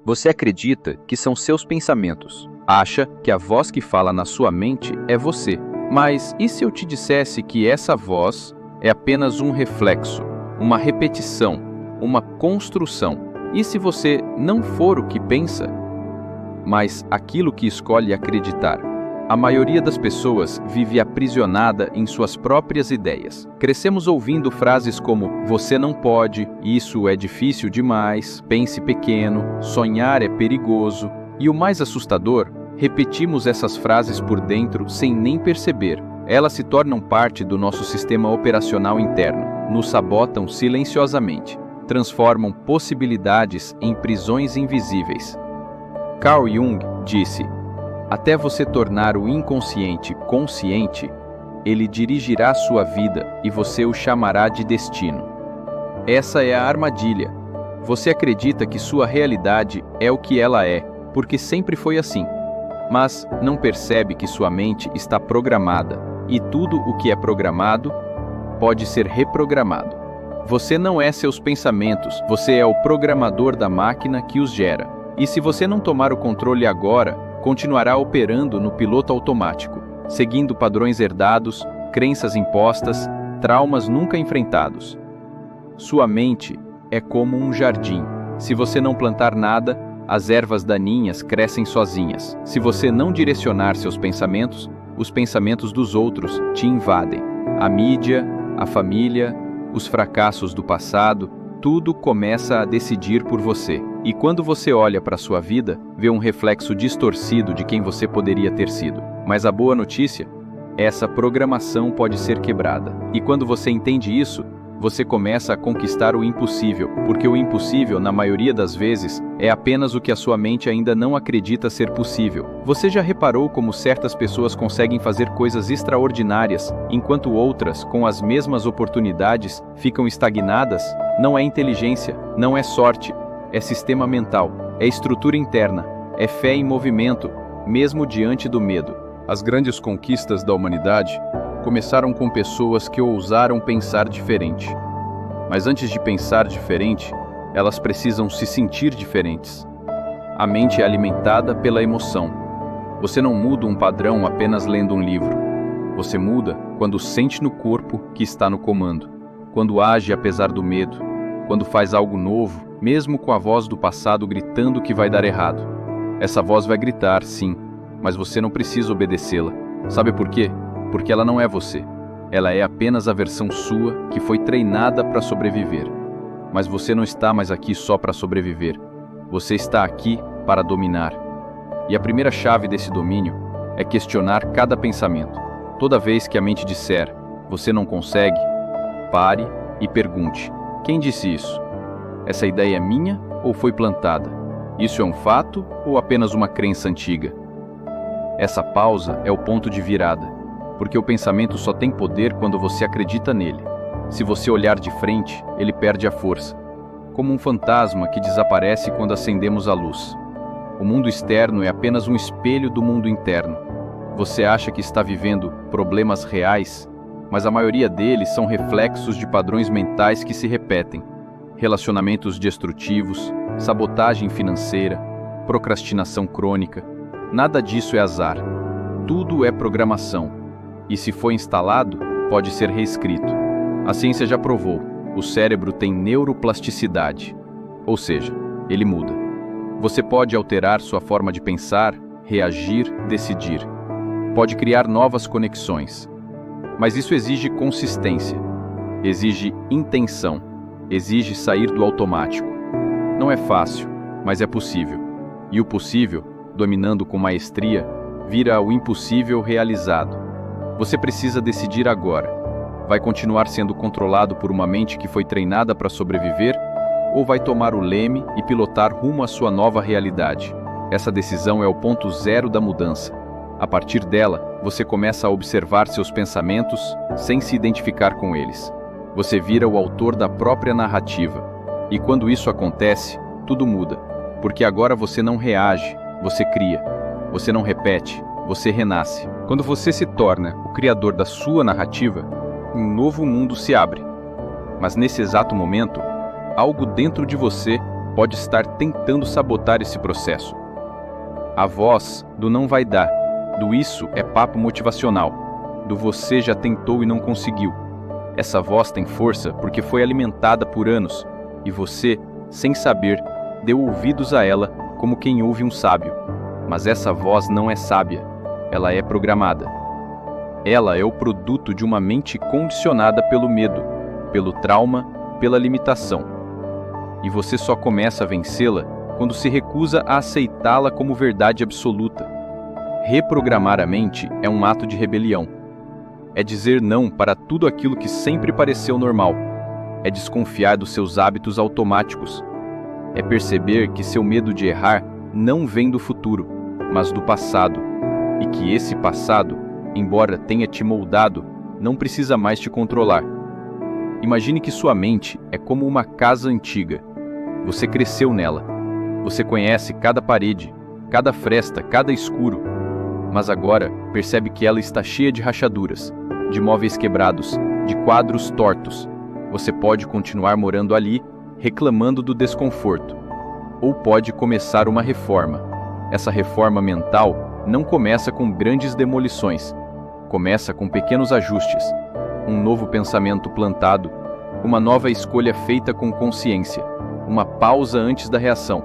Você acredita que são seus pensamentos. Acha que a voz que fala na sua mente é você. Mas e se eu te dissesse que essa voz é apenas um reflexo, uma repetição, uma construção? E se você não for o que pensa, mas aquilo que escolhe acreditar? A maioria das pessoas vive aprisionada em suas próprias ideias. Crescemos ouvindo frases como "você não pode", "isso é difícil demais", "pense pequeno", "sonhar é perigoso". E o mais assustador, repetimos essas frases por dentro sem nem perceber. Elas se tornam parte do nosso sistema operacional interno, nos sabotam silenciosamente, transformam possibilidades em prisões invisíveis. Carl Jung disse: até você tornar o inconsciente consciente, ele dirigirá sua vida e você o chamará de destino. Essa é a armadilha. Você acredita que sua realidade é o que ela é, porque sempre foi assim. Mas não percebe que sua mente está programada, e tudo o que é programado pode ser reprogramado. Você não é seus pensamentos, você é o programador da máquina que os gera. E se você não tomar o controle agora, continuará operando no piloto automático, seguindo padrões herdados, crenças impostas, traumas nunca enfrentados. Sua mente é como um jardim. Se você não plantar nada, as ervas daninhas crescem sozinhas. Se você não direcionar seus pensamentos, os pensamentos dos outros te invadem. A mídia, a família, os fracassos do passado, tudo começa a decidir por você. E quando você olha para sua vida, vê um reflexo distorcido de quem você poderia ter sido. Mas a boa notícia? Essa programação pode ser quebrada. E quando você entende isso, você começa a conquistar o impossível, porque o impossível, na maioria das vezes, é apenas o que a sua mente ainda não acredita ser possível. Você já reparou como certas pessoas conseguem fazer coisas extraordinárias, enquanto outras, com as mesmas oportunidades, ficam estagnadas? Não é inteligência, não é sorte, é sistema mental, é estrutura interna, é fé em movimento, mesmo diante do medo. As grandes conquistas da humanidade começaram com pessoas que ousaram pensar diferente. Mas antes de pensar diferente, elas precisam se sentir diferentes. A mente é alimentada pela emoção. Você não muda um padrão apenas lendo um livro. Você muda quando sente no corpo que está no comando, quando age apesar do medo, quando faz algo novo, mesmo com a voz do passado gritando que vai dar errado. Essa voz vai gritar, sim, mas você não precisa obedecê-la. Sabe por quê? Porque ela não é você. Ela é apenas a versão sua que foi treinada para sobreviver. Mas você não está mais aqui só para sobreviver. Você está aqui para dominar. E a primeira chave desse domínio é questionar cada pensamento. Toda vez que a mente disser, você não consegue, pare e pergunte, quem disse isso? Essa ideia é minha ou foi plantada? Isso é um fato ou apenas uma crença antiga? Essa pausa é o ponto de virada. Porque o pensamento só tem poder quando você acredita nele. Se você olhar de frente, ele perde a força. Como um fantasma que desaparece quando acendemos a luz. O mundo externo é apenas um espelho do mundo interno. Você acha que está vivendo problemas reais, mas a maioria deles são reflexos de padrões mentais que se repetem. Relacionamentos destrutivos, sabotagem financeira, procrastinação crônica. Nada disso é azar. Tudo é programação. E se foi instalado, pode ser reescrito. A ciência já provou, o cérebro tem neuroplasticidade, ou seja, ele muda. Você pode alterar sua forma de pensar, reagir, decidir. Pode criar novas conexões. Mas isso exige consistência, exige intenção, exige sair do automático. Não é fácil, mas é possível. E o possível, dominando com maestria, vira o impossível realizado. Você precisa decidir agora. Vai continuar sendo controlado por uma mente que foi treinada para sobreviver? Ou vai tomar o leme e pilotar rumo à sua nova realidade? Essa decisão é o ponto zero da mudança. A partir dela, você começa a observar seus pensamentos sem se identificar com eles. Você vira o autor da própria narrativa. E quando isso acontece, tudo muda. Porque agora você não reage, você cria. Você não repete, você renasce. Quando você se torna o criador da sua narrativa, um novo mundo se abre. Mas nesse exato momento, algo dentro de você pode estar tentando sabotar esse processo. A voz do não vai dar, do isso é papo motivacional, do você já tentou e não conseguiu. Essa voz tem força porque foi alimentada por anos e você, sem saber, deu ouvidos a ela como quem ouve um sábio. Mas essa voz não é sábia, ela é programada. Ela é o produto de uma mente condicionada pelo medo, pelo trauma, pela limitação. E você só começa a vencê-la quando se recusa a aceitá-la como verdade absoluta. Reprogramar a mente é um ato de rebelião. É dizer não para tudo aquilo que sempre pareceu normal. É desconfiar dos seus hábitos automáticos. É perceber que seu medo de errar não vem do futuro, mas do passado. E que esse passado, embora tenha te moldado, não precisa mais te controlar. Imagine que sua mente é como uma casa antiga. Você cresceu nela. Você conhece cada parede, cada fresta, cada escuro. Mas agora percebe que ela está cheia de rachaduras, de móveis quebrados, de quadros tortos. Você pode continuar morando ali, reclamando do desconforto. Ou pode começar uma reforma. Essa reforma mental não começa com grandes demolições. Começa com pequenos ajustes. Um novo pensamento plantado, uma nova escolha feita com consciência, uma pausa antes da reação.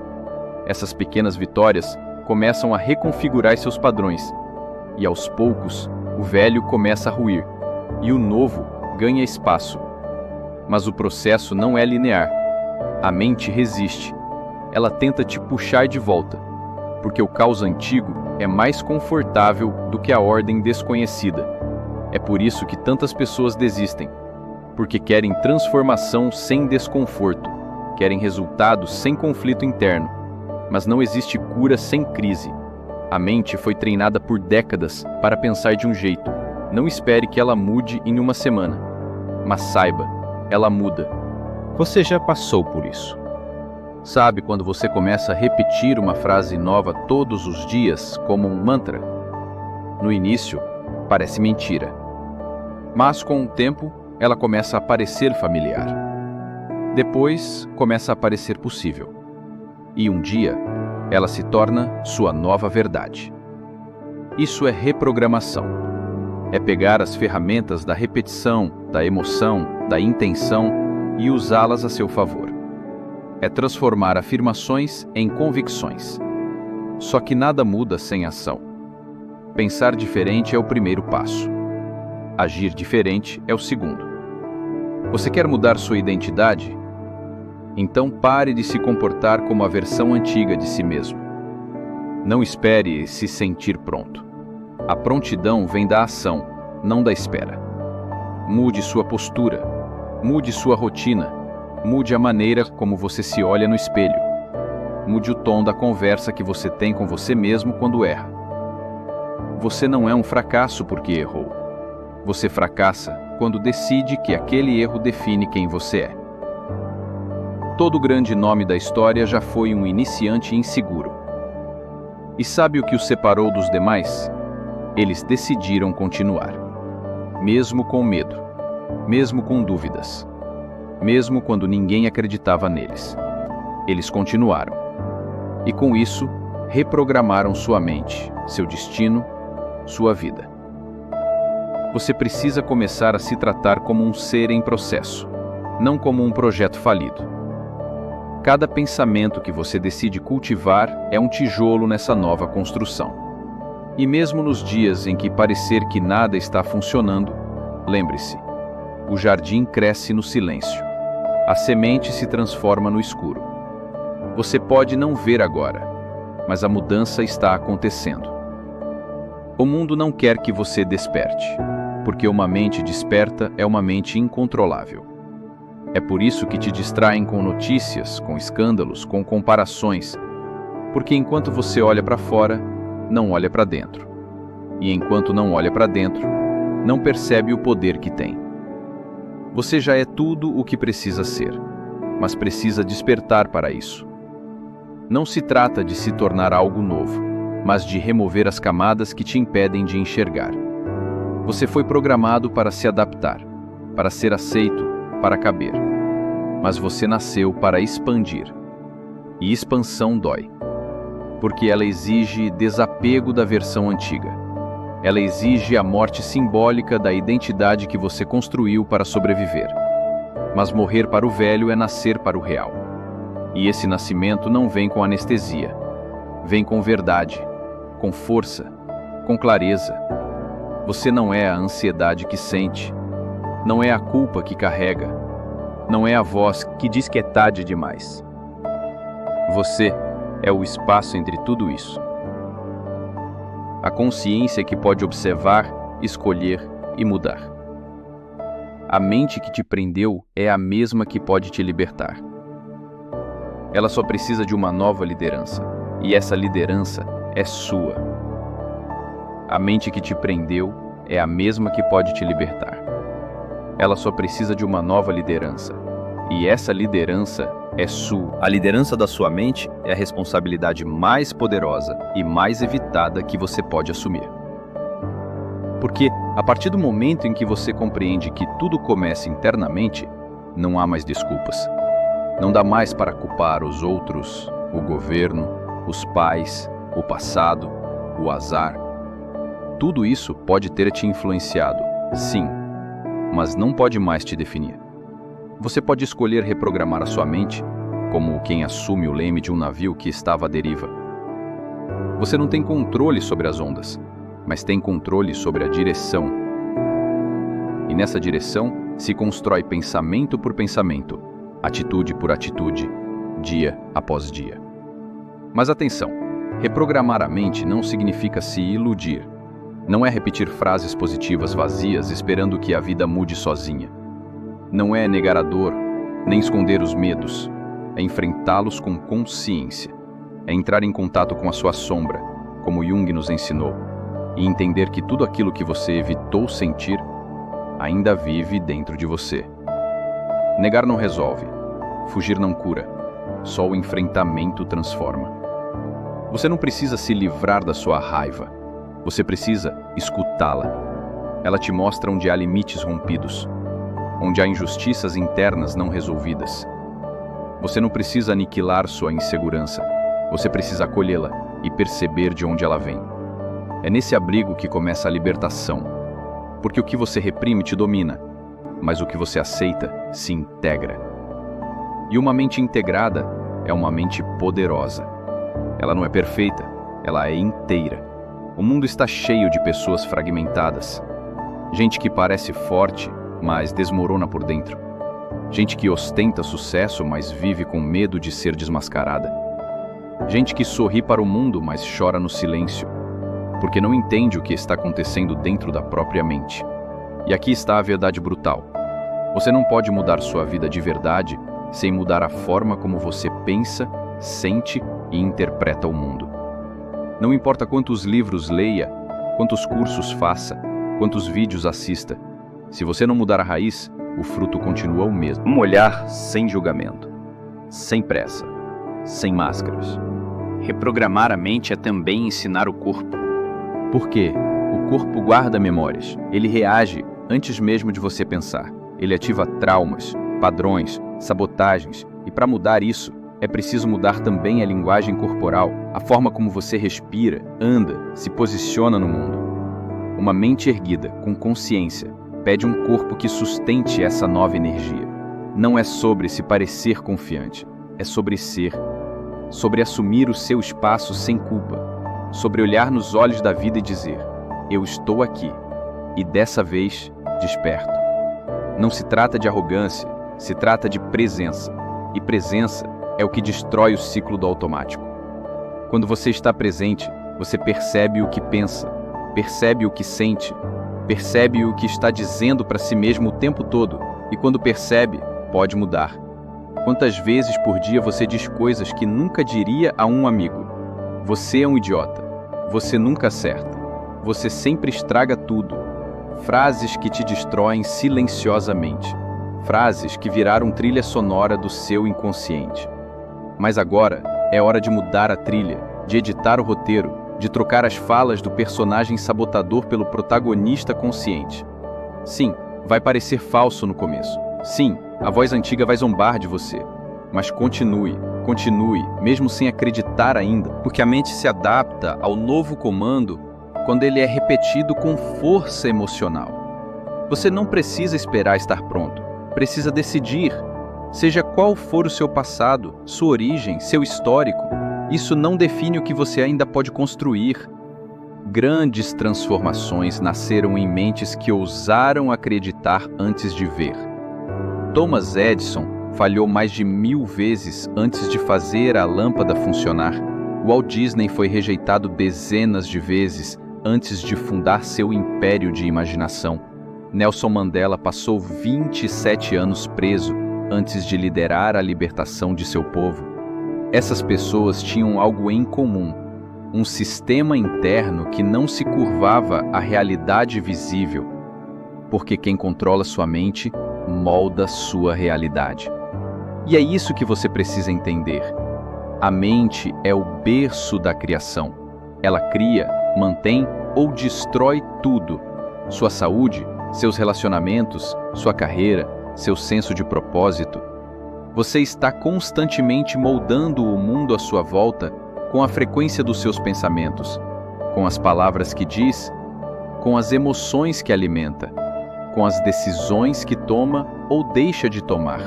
Essas pequenas vitórias começam a reconfigurar seus padrões. E aos poucos, o velho começa a ruir, e o novo ganha espaço. Mas o processo não é linear. A mente resiste. Ela tenta te puxar de volta, porque o caos antigo é mais confortável do que a ordem desconhecida. É por isso que tantas pessoas desistem, porque querem transformação sem desconforto, querem resultados sem conflito interno. Mas não existe cura sem crise. A mente foi treinada por décadas para pensar de um jeito. Não espere que ela mude em uma semana. Mas saiba, ela muda. Você já passou por isso. Sabe quando você começa a repetir uma frase nova todos os dias, como um mantra? No início, parece mentira. Mas com o tempo, ela começa a parecer familiar. Depois, começa a parecer possível. E um dia, ela se torna sua nova verdade. Isso é reprogramação. É pegar as ferramentas da repetição, da emoção, da intenção e usá-las a seu favor. É transformar afirmações em convicções. Só que nada muda sem ação. Pensar diferente é o primeiro passo. Agir diferente é o segundo. Você quer mudar sua identidade? Então pare de se comportar como a versão antiga de si mesmo. Não espere se sentir pronto. A prontidão vem da ação, não da espera. Mude sua postura, mude sua rotina, mude a maneira como você se olha no espelho. Mude o tom da conversa que você tem com você mesmo quando erra. Você não é um fracasso porque errou. Você fracassa quando decide que aquele erro define quem você é. Todo grande nome da história já foi um iniciante inseguro. E sabe o que os separou dos demais? Eles decidiram continuar. Mesmo com medo, mesmo com dúvidas, mesmo quando ninguém acreditava neles. Eles continuaram. E com isso, reprogramaram sua mente, seu destino, sua vida. Você precisa começar a se tratar como um ser em processo, não como um projeto falido. Cada pensamento que você decide cultivar é um tijolo nessa nova construção. E mesmo nos dias em que parecer que nada está funcionando, lembre-se, o jardim cresce no silêncio. A semente se transforma no escuro. Você pode não ver agora, mas a mudança está acontecendo. O mundo não quer que você desperte, porque uma mente desperta é uma mente incontrolável. É por isso que te distraem com notícias, com escândalos, com comparações. Porque enquanto você olha para fora, não olha para dentro. E enquanto não olha para dentro, não percebe o poder que tem. Você já é tudo o que precisa ser, mas precisa despertar para isso. Não se trata de se tornar algo novo, mas de remover as camadas que te impedem de enxergar. Você foi programado para se adaptar, para ser aceito, para caber. Mas você nasceu para expandir. E expansão dói, porque ela exige desapego da versão antiga. Ela exige a morte simbólica da identidade que você construiu para sobreviver. Mas morrer para o velho é nascer para o real. E esse nascimento não vem com anestesia. Vem com verdade, com força, com clareza. Você não é a ansiedade que sente. Não é a culpa que carrega. Não é a voz que diz que é tarde demais. Você é o espaço entre tudo isso. A consciência que pode observar, escolher e mudar. A mente que te prendeu é a mesma que pode te libertar. Ela só precisa de uma nova liderança, e essa liderança é sua. A mente que te prendeu é a mesma que pode te libertar. Ela só precisa de uma nova liderança, e essa liderança é sua. A liderança da sua mente é a responsabilidade mais poderosa e mais evitada que você pode assumir. Porque, a partir do momento em que você compreende que tudo começa internamente, não há mais desculpas. Não dá mais para culpar os outros, o governo, os pais, o passado, o azar. Tudo isso pode ter te influenciado, sim, mas não pode mais te definir. Você pode escolher reprogramar a sua mente, como quem assume o leme de um navio que estava à deriva. Você não tem controle sobre as ondas, mas tem controle sobre a direção. E nessa direção se constrói pensamento por pensamento, atitude por atitude, dia após dia. Mas atenção, reprogramar a mente não significa se iludir. Não é repetir frases positivas vazias esperando que a vida mude sozinha. Não é negar a dor, nem esconder os medos. É enfrentá-los com consciência. É entrar em contato com a sua sombra, como Jung nos ensinou, e entender que tudo aquilo que você evitou sentir ainda vive dentro de você. Negar não resolve, fugir não cura, só o enfrentamento transforma. Você não precisa se livrar da sua raiva, você precisa escutá-la. Ela te mostra onde há limites rompidos, onde há injustiças internas não resolvidas. Você não precisa aniquilar sua insegurança, você precisa acolhê-la e perceber de onde ela vem. É nesse abrigo que começa a libertação, porque o que você reprime te domina, mas o que você aceita se integra. E uma mente integrada é uma mente poderosa. Ela não é perfeita, ela é inteira. O mundo está cheio de pessoas fragmentadas. Gente que parece forte, mas desmorona por dentro. Gente que ostenta sucesso, mas vive com medo de ser desmascarada. Gente que sorri para o mundo, mas chora no silêncio, porque não entende o que está acontecendo dentro da própria mente. E aqui está a verdade brutal. Você não pode mudar sua vida de verdade sem mudar a forma como você pensa, sente e interpreta o mundo. Não importa quantos livros leia, quantos cursos faça, quantos vídeos assista, se você não mudar a raiz, o fruto continua o mesmo. Um olhar sem julgamento, sem pressa, sem máscaras. Reprogramar a mente é também ensinar o corpo. Por quê? O corpo guarda memórias, ele reage antes mesmo de você pensar. Ele ativa traumas, padrões, sabotagens, e para mudar isso, é preciso mudar também a linguagem corporal, a forma como você respira, anda, se posiciona no mundo. Uma mente erguida, com consciência, pede um corpo que sustente essa nova energia. Não é sobre se parecer confiante, é sobre ser, sobre assumir o seu espaço sem culpa, sobre olhar nos olhos da vida e dizer: eu estou aqui, e dessa vez, desperto. Não se trata de arrogância, se trata de presença, e presença é o que destrói o ciclo do automático. Quando você está presente, você percebe o que pensa, percebe o que sente, percebe o que está dizendo para si mesmo o tempo todo, e quando percebe, pode mudar. Quantas vezes por dia você diz coisas que nunca diria a um amigo? Você é um idiota. Você nunca acerta. Você sempre estraga tudo. Frases que te destroem silenciosamente. Frases que viraram trilha sonora do seu inconsciente. Mas agora é hora de mudar a trilha, de editar o roteiro, de trocar as falas do personagem sabotador pelo protagonista consciente. Sim, vai parecer falso no começo. Sim, a voz antiga vai zombar de você. Mas continue, mesmo sem acreditar ainda, porque a mente se adapta ao novo comando quando ele é repetido com força emocional. Você não precisa esperar estar pronto, precisa decidir. Seja qual for o seu passado, sua origem, seu histórico, isso não define o que você ainda pode construir. Grandes transformações nasceram em mentes que ousaram acreditar antes de ver. Thomas Edison falhou mais de 1000 vezes antes de fazer a lâmpada funcionar. Walt Disney foi rejeitado dezenas de vezes antes de fundar seu império de imaginação. Nelson Mandela passou 27 anos preso antes de liderar a libertação de seu povo. Essas pessoas tinham algo em comum, um sistema interno que não se curvava à realidade visível, porque quem controla sua mente molda sua realidade. E é isso que você precisa entender. A mente é o berço da criação. Ela cria, mantém ou destrói tudo. Sua saúde, seus relacionamentos, sua carreira, seu senso de propósito. Você está constantemente moldando o mundo à sua volta com a frequência dos seus pensamentos, com as palavras que diz, com as emoções que alimenta, com as decisões que toma ou deixa de tomar.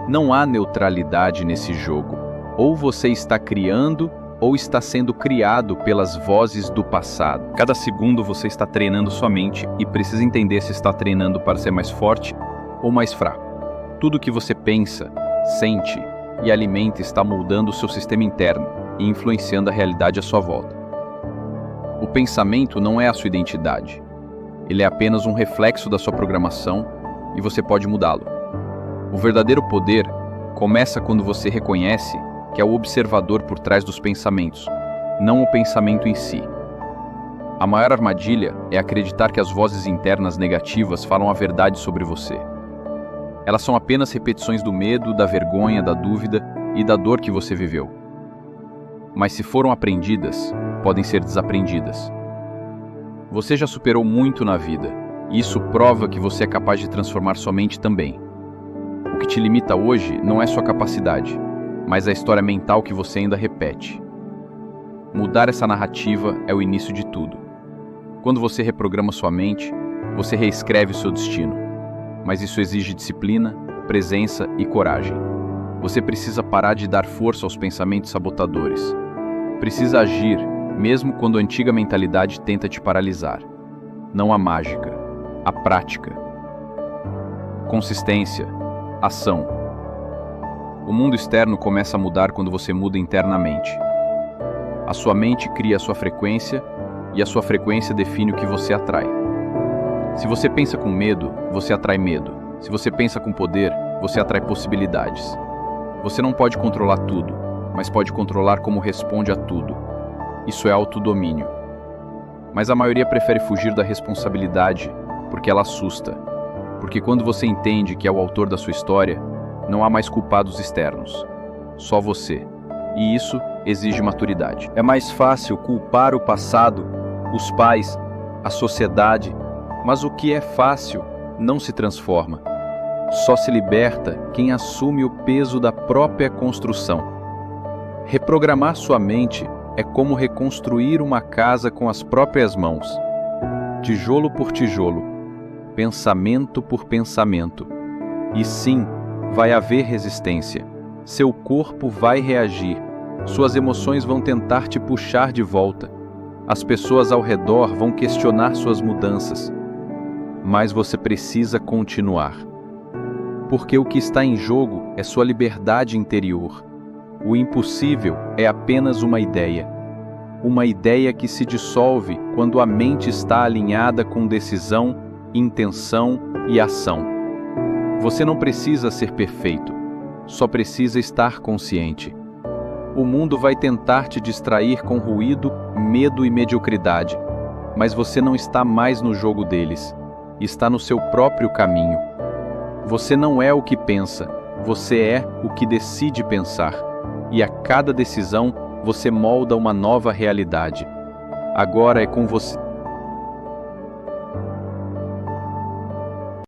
Não há neutralidade nesse jogo. Ou você está criando ou está sendo criado pelas vozes do passado. Cada segundo você está treinando sua mente e precisa entender se está treinando para ser mais forte ou mais fraco. Tudo que você pensa, sente e alimenta está moldando o seu sistema interno e influenciando a realidade à sua volta. O pensamento não é a sua identidade. Ele é apenas um reflexo da sua programação e você pode mudá-lo. O verdadeiro poder começa quando você reconhece que é o observador por trás dos pensamentos, não o pensamento em si. A maior armadilha é acreditar que as vozes internas negativas falam a verdade sobre você. Elas são apenas repetições do medo, da vergonha, da dúvida e da dor que você viveu. Mas se foram aprendidas, podem ser desaprendidas. Você já superou muito na vida, e isso prova que você é capaz de transformar sua mente também. O que te limita hoje não é sua capacidade, mas a história mental que você ainda repete. Mudar essa narrativa é o início de tudo. Quando você reprograma sua mente, você reescreve o seu destino. Mas isso exige disciplina, presença e coragem. Você precisa parar de dar força aos pensamentos sabotadores. Precisa agir, mesmo quando a antiga mentalidade tenta te paralisar. Não a mágica, a prática. Consistência, ação. O mundo externo começa a mudar quando você muda internamente. A sua mente cria a sua frequência e a sua frequência define o que você atrai. Se você pensa com medo, você atrai medo. Se você pensa com poder, você atrai possibilidades. Você não pode controlar tudo, mas pode controlar como responde a tudo. Isso é autodomínio. Mas a maioria prefere fugir da responsabilidade porque ela assusta. Porque quando você entende que é o autor da sua história, não há mais culpados externos. Só você. E isso exige maturidade. É mais fácil culpar o passado, os pais, a sociedade, mas o que é fácil não se transforma. Só se liberta quem assume o peso da própria construção. Reprogramar sua mente é como reconstruir uma casa com as próprias mãos. Tijolo por tijolo, pensamento por pensamento. E sim, vai haver resistência. Seu corpo vai reagir. Suas emoções vão tentar te puxar de volta. As pessoas ao redor vão questionar suas mudanças. Mas você precisa continuar. Porque o que está em jogo é sua liberdade interior. O impossível é apenas uma ideia. Uma ideia que se dissolve quando a mente está alinhada com decisão, intenção e ação. Você não precisa ser perfeito, só precisa estar consciente. O mundo vai tentar te distrair com ruído, medo e mediocridade, mas você não está mais no jogo deles. Está no seu próprio caminho. Você não é o que pensa, você é o que decide pensar. E a cada decisão, você molda uma nova realidade. Agora é com você.